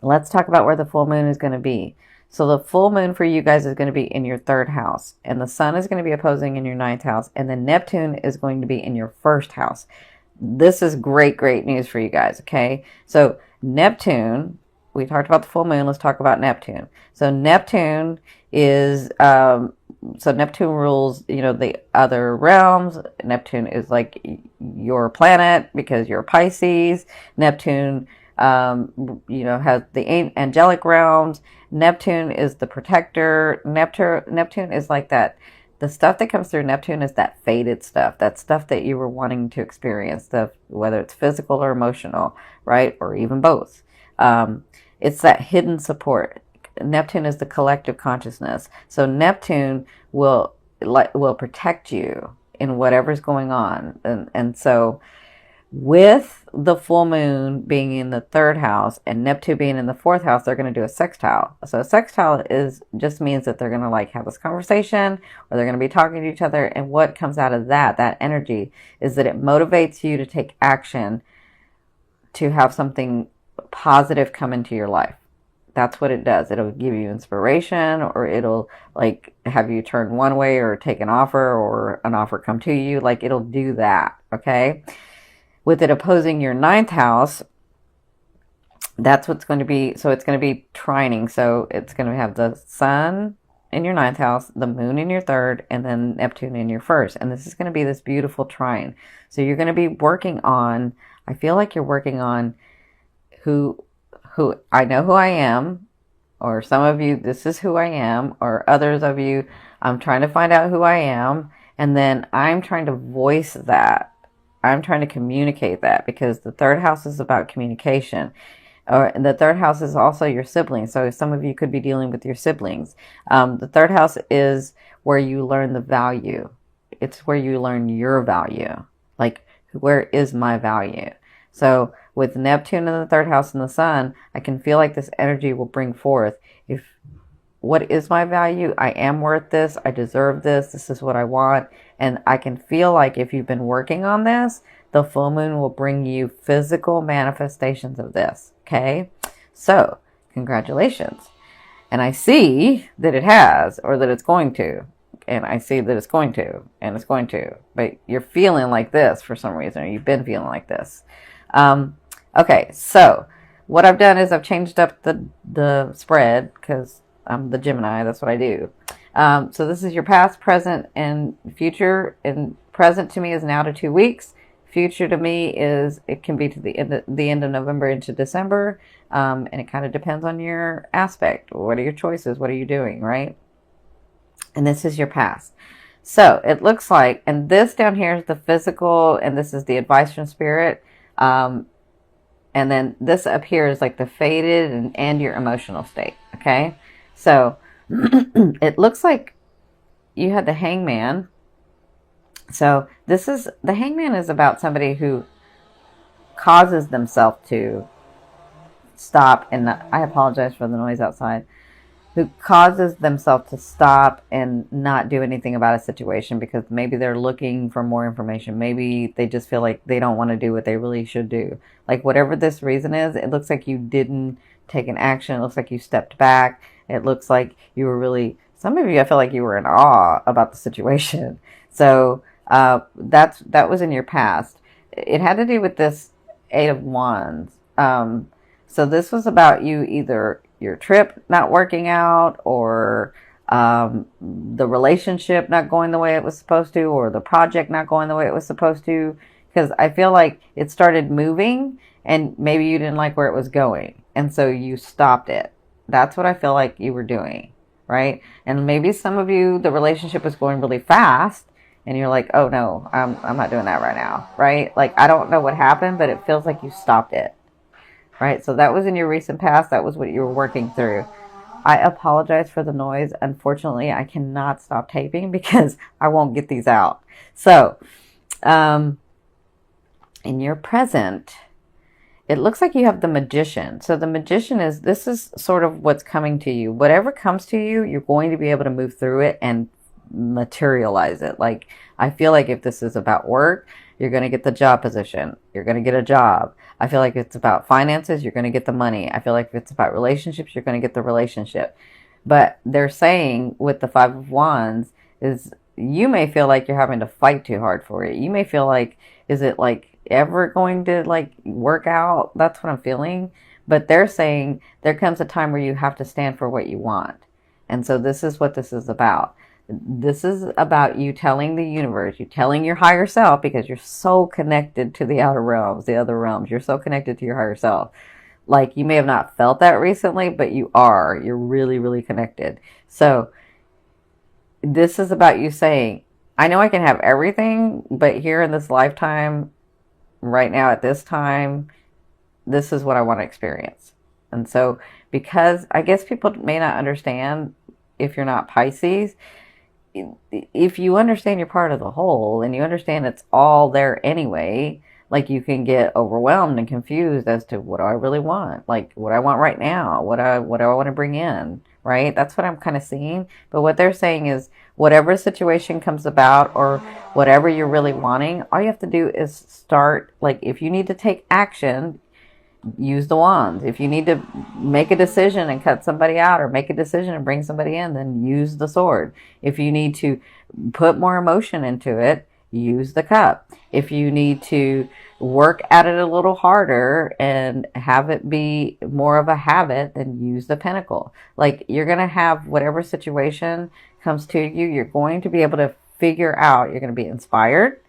Let's talk about where the full moon is going to be. So the full moon for you guys is going to be in your third house, and the sun is going to be opposing in your ninth house, and then Neptune is going to be in your first house. This is great, great news for you guys. Okay. So Neptune, we talked about the full moon. Let's talk about Neptune. So Neptune is, so Neptune rules, the other realms. Neptune is like your planet because you're Pisces. Neptune, has the angelic realms. Neptune is the protector. Neptune is like that. The stuff that comes through Neptune is that faded stuff, that stuff that you were wanting to experience, stuff, whether it's physical or emotional, right? Or even both. It's that hidden support. Neptune is the collective consciousness. So Neptune will protect you in whatever's going on. And so with the full moon being in the third house and Neptune being in the fourth house, they're going to do a sextile. So a sextile just means that they're going to have this conversation, or they're going to be talking to each other. And what comes out of that energy is that it motivates you to take action, to have something positive come into your life. That's what it does. It'll give you inspiration, or it'll have you turn one way or take an offer, or an offer come to you. It'll do that. Okay. With it opposing your ninth house, that's what's going to be. So it's going to be trining. So it's going to have the sun in your ninth house, the moon in your third, and then Neptune in your first. And this is going to be this beautiful trine. So you're going to be working on, I feel like you're working on who I know who I am, or some of you, this is who I am, or others of you, I'm trying to find out who I am. And then I'm trying to voice that. I'm trying to communicate that, because the third house is about communication. And the third house is also your siblings. So some of you could be dealing with your siblings. The third house is where you learn the value. It's where you learn your value. Where is my value? So with Neptune in the third house and the sun, I can feel like this energy will bring forth, what is my value? I am worth this. I deserve this. This is what I want. And I can feel like if you've been working on this, the full moon will bring you physical manifestations of this. Okay. So congratulations. And I see that it has, or that it's going to. And I see that it's going to, and it's going to. But you're feeling like this for some reason, or you've been feeling like this. Okay. So what I've done is I've changed up the spread, because I'm the Gemini. That's what I do. So this is your past, present, and future. And present to me is now to 2 weeks. Future to me it can be to the end of November into December. And it kind of depends on your aspect. What are your choices? What are you doing? Right? And this is your past. So it looks like, and this down here is the physical, and this is the advice from spirit. And then this up here is like the faded and your emotional state. Okay. So it looks like you had the hangman. So the hangman is about somebody who causes themselves to stop, and I apologize for the noise outside, who causes themselves to stop and not do anything about a situation because maybe they're looking for more information. Maybe they just feel like they don't want to do what they really should do. Whatever this reason is, it looks like you didn't take an action. It looks like you stepped back. It looks like you were really, some of you, I feel like you were in awe about the situation. So that was in your past. It had to do with this 8 of Wands. So this was about you, either your trip not working out, or the relationship not going the way it was supposed to, or the project not going the way it was supposed to. Because I feel like it started moving and maybe you didn't like where it was going. And so you stopped it. That's what I feel like you were doing, right? And maybe some of you, the relationship was going really fast and you're like, oh no, I'm not doing that right now, right? I don't know what happened, but it feels like you stopped it, right? So that was in your recent past. That was what you were working through. I apologize for the noise. Unfortunately, I cannot stop taping because I won't get these out. So, in your present, it looks like you have the Magician. So the Magician this is sort of what's coming to you. Whatever comes to you, you're going to be able to move through it and materialize it. I feel like if this is about work, you're going to get the job position. You're going to get a job. I feel like it's about finances, you're going to get the money. I feel like if it's about relationships, you're going to get the relationship. But they're saying with the Five of Wands is you may feel like you're having to fight too hard for it. You may feel like, is it like ever going to like work out? That's what I'm feeling. But they're saying there comes a time where you have to stand for what you want. And so this is what this is about. This is about you telling the universe, you telling your higher self, because you're so connected to the outer realms, the other realms. You're so connected to your higher self. Like, you may have not felt that recently, but you are. You're really, really connected. So this is about you saying, I know I can have everything, but here in this lifetime, right now at this time, this is what I want to experience. And so, because I guess people may not understand if you're not Pisces, if you understand you're part of the whole and you understand it's all there anyway, like, you can get overwhelmed and confused as to what do I really want? Like, what I want right now? What do I want to bring in? Right? That's what I'm kind of seeing. But what they're saying is whatever situation comes about or whatever you're really wanting, all you have to do is start. Like, if you need to take action, use the wands. If you need to make a decision and cut somebody out or make a decision and bring somebody in, then use the sword. If you need to put more emotion into it, use the cup. If you need to work at it a little harder and have it be more of a habit, then use the pentacle. Like, you're going to have whatever situation comes to you, you're going to be able to figure out, you're going to be inspired,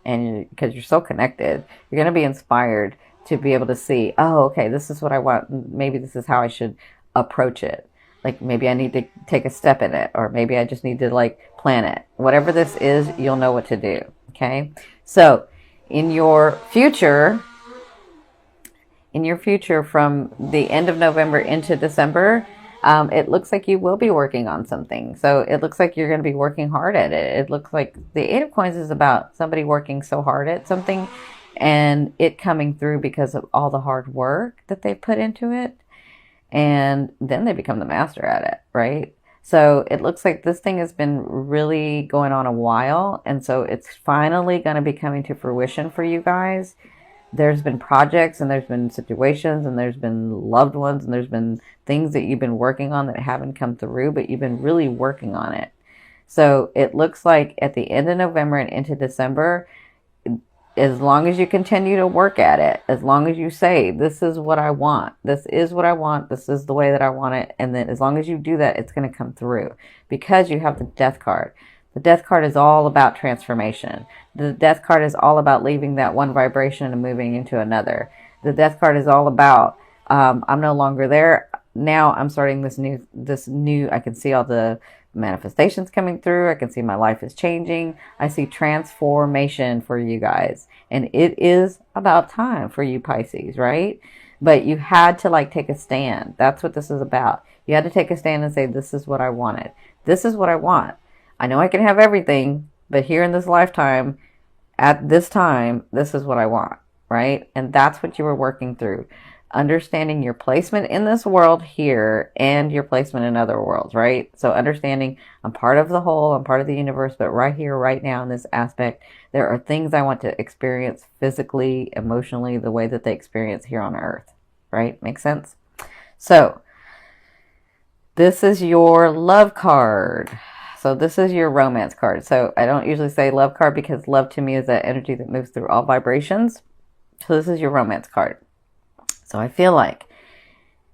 and because you're so connected, you're going to be inspired to be able to see, oh, okay, this is what I want. Maybe this is how I should approach it. Like, maybe I need to take a step in it, or maybe I just need to like plan it. Whatever this is, you'll know what to do. Okay. So in your future from the end of November into December, it looks like you will be working on something. So it looks like you're going to be working hard at it. It looks like the Eight of Coins is about somebody working so hard at something and it coming through because of all the hard work that they put into it. And then they become the master at it, right? So it looks like this thing has been really going on a while. And so it's finally going to be coming to fruition for you guys. There's been projects and there's been situations and there's been loved ones and there's been things that you've been working on that haven't come through, but you've been really working on it. So it looks like at the end of November and into December, as long as you continue to work at it, as long as you say, this is what I want, this is what I want, this is the way that I want it, and then as long as you do that, it's going to come through because you have the Death card. The Death card is all about transformation. The Death card is all about leaving that one vibration and moving into another. The Death card is all about, I'm no longer there. Now I'm starting this new, I can see all the manifestations coming through. I can see my life is changing. I see transformation for you guys. And it is about time for you Pisces, right? But you had to like take a stand. That's what this is about. You had to take a stand and say, this is what I wanted. This is what I want. I know I can have everything, but here in this lifetime, at this time, this is what I want, right? And that's what you were working through. Understanding your placement in this world here and your placement in other worlds, right? So understanding I'm part of the whole, I'm part of the universe, but right here, right now in this aspect, there are things I want to experience physically, emotionally, the way that they experience here on Earth, right? Makes sense? So this is your love card. So this is your romance card. So I don't usually say love card because love to me is that energy that moves through all vibrations. So this is your romance card. So I feel like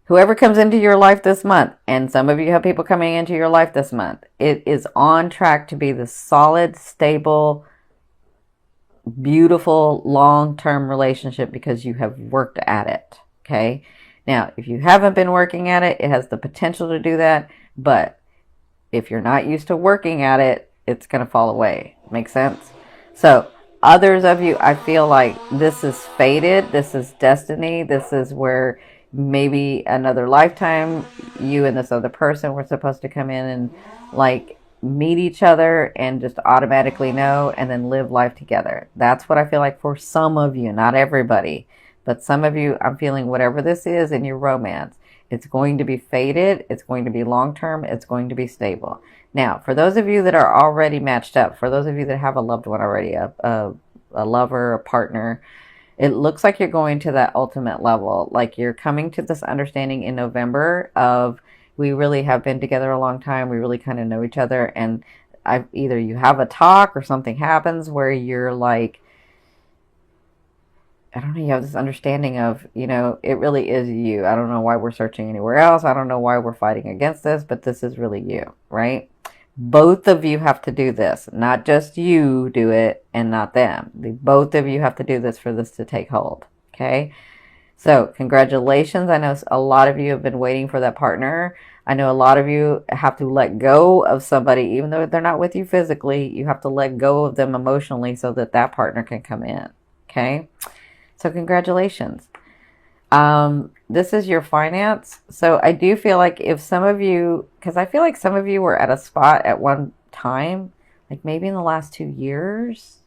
whoever comes into your life this month, and some of you have people coming into your life this month, it is on track to be the solid, stable, beautiful, long-term relationship because you have worked at it. Okay. Now, if you haven't been working at it, it has the potential to do that. But if you're not used to working at it, it's going to fall away. Make sense? So others of you, I feel like this is fated. This is destiny. This is where maybe another lifetime, you and this other person were supposed to come in and like meet each other and just automatically know and then live life together. That's what I feel like for some of you, not everybody, but some of you, I'm feeling whatever this is in your romance, it's going to be fated. It's going to be long-term. It's going to be stable. Now, for those of you that are already matched up, for those of you that have a loved one already, a lover, a partner, It looks like you're going to that ultimate level. Like you're coming to this understanding in November of, we really have been together a long time. We really kind of know each other. And either you have a talk or something happens where you're like, I don't know, you have this understanding of, it really is you. I don't know why we're searching anywhere else. I don't know why we're fighting against this, but this is really you, right? Both of you have to do this, not just you do it and not them. Both of you have to do this for this to take hold, okay? So congratulations. I know a lot of you have been waiting for that partner. I know a lot of you have to let go of somebody, even though they're not with you physically. You have to let go of them emotionally so that that partner can come in, okay? So congratulations. This is your finance. So I do feel like if some of you, because I feel like some of you were at a spot at one time, like maybe in the last 2 years,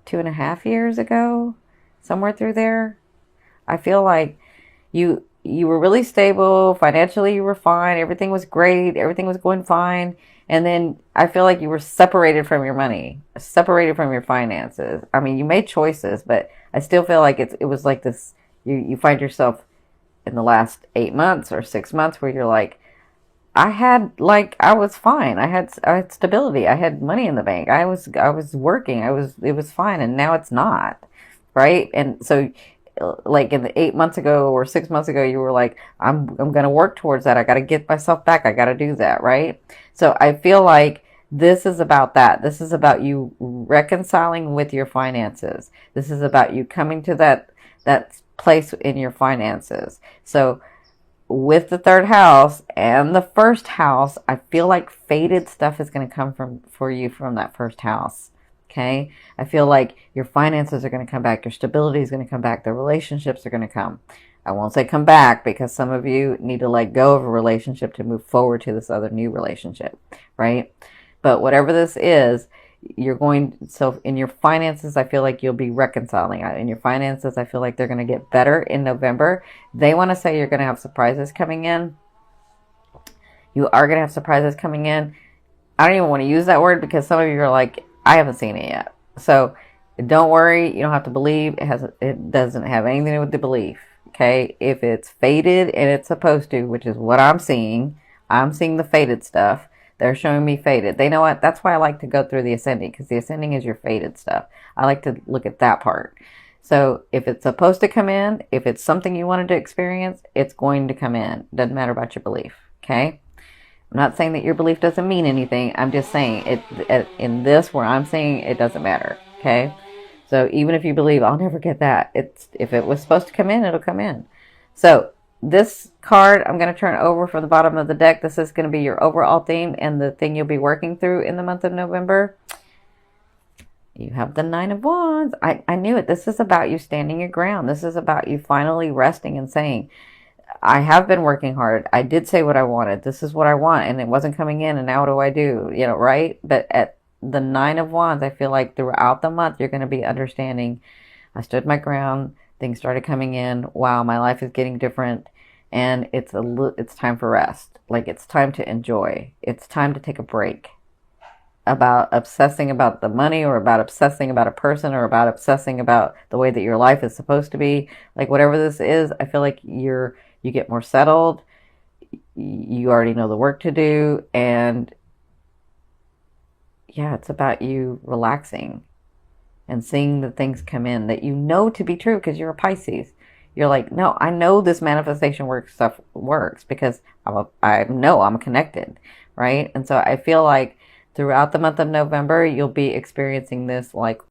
2.5 years ago, somewhere through there. I feel like you were really stable financially. You were fine. Everything was great. Everything was going fine. And then I feel like you were separated from your money, separated from your finances. I mean, you made choices, but I still feel like it was like this. You find yourself in the last 8 months or 6 months where you're like, I was fine. I had stability. I had money in the bank. I was working. It was fine. And now it's not, right? And so like in the 8 months ago or 6 months ago, you were like, I'm going to work towards that. I got to get myself back. I got to do that. Right. So I feel like this is about that. This is about you reconciling with your finances. This is about you coming to that place in your finances. So with the third house and the first house, I feel like fated stuff is going to come for you from that first house. Okay. I feel like your finances are going to come back. Your stability is going to come back. The relationships are going to come. I won't say come back because some of you need to let go of a relationship to move forward to this other new relationship. Right. But whatever this is, so in your finances, I feel like you'll be reconciling. In your finances, I feel like they're going to get better in November. They want to say you're going to have surprises coming in. You are going to have surprises coming in. I don't even want to use that word because some of you are like, I haven't seen it yet. So don't worry. You don't have to believe. It doesn't have anything to do with the belief. Okay. If it's fated and it's supposed to, which is what I'm seeing the fated stuff. They're showing me fated. They know what? That's why I like to go through the ascending, because the ascending is your fated stuff. I like to look at that part. So if it's supposed to come in, if it's something you wanted to experience, it's going to come in. Doesn't matter about your belief. Okay. I'm not saying that your belief doesn't mean anything. I'm just saying it in this where I'm saying it doesn't matter. Okay. So even if you believe I'll never get that, if it was supposed to come in, it'll come in. So this card, I'm going to turn over from the bottom of the deck. This is going to be your overall theme and the thing you'll be working through in the month of November. You have the Nine of Wands. I knew it. This is about you standing your ground. This is about you finally resting and saying, I have been working hard. I did say what I wanted. This is what I want. And it wasn't coming in. And now what do I do? Right? But at the Nine of Wands, I feel like throughout the month, you're going to be understanding, I stood my ground. Things started coming in. Wow, my life is getting different. And it's time for rest. Like it's time to enjoy. It's time to take a break about obsessing about the money or about obsessing about a person or about obsessing about the way that your life is supposed to be. Like whatever this is, I feel like you get more settled. You already know the work to do. And yeah, it's about you relaxing and seeing the things come in that you know to be true because you're a Pisces. You're like, no, I know this manifestation stuff works because I know I'm connected, right? And so I feel like throughout the month of November, you'll be experiencing this like